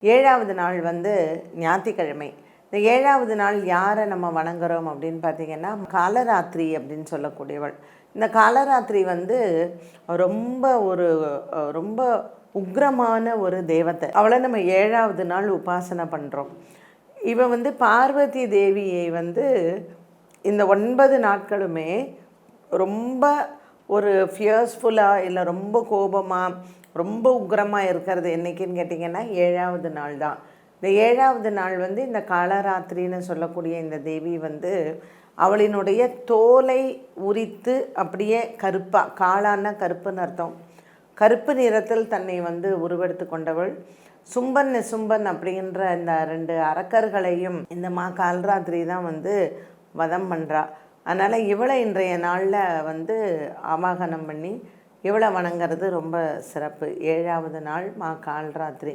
ஏழாவது நாள் வந்து ஞாயிற்றுக்கிழமை. இந்த ஏழாவது நாள் யாரை நம்ம வணங்குறோம் அப்படின்னு பார்த்திங்கன்னா, காலராத்திரி அப்படின்னு சொல்லக்கூடியவள். இந்த காலராத்திரி வந்து ரொம்ப உக்ரமான ஒரு தேவதை. அவளை நம்ம ஏழாவது நாள் உபாசனை பண்ணுறோம். இவ வந்து பார்வதி தேவியை வந்து இந்த 9 நாட்களுமே ரொம்ப ஒரு ஃபியர்ஸ்ஃபுல்லாக இல்லை ரொம்ப கோபமாக ரொம்ப உக்ரமாக இருக்கிறது என்றைக்குன்னு கேட்டிங்கன்னா ஏழாவது நாள் தான். இந்த ஏழாவது நாள் வந்து இந்த காலராத்திரின்னு சொல்லக்கூடிய இந்த தேவி வந்து அவளினுடைய தோலை உரித்து அப்படியே கருப்பாக, காளான்னா கருப்புன்னு அர்த்தம், கருப்பு நிறத்தில் தன்னை வந்து உருவெடுத்து கொண்டவள். சும்பன் நிசும்பன் அப்படின்ற இந்த 2 அரக்கர்களையும் இந்த காலராத்திரி தான் வந்து வதம் பண்ணுறா. அதனால் இவளை இன்றைய நாளில் வந்து ஆவாகனம் பண்ணி இவளை வணங்கிறது ரொம்ப சிறப்பு. ஏழாவது நாள் காலராத்திரி.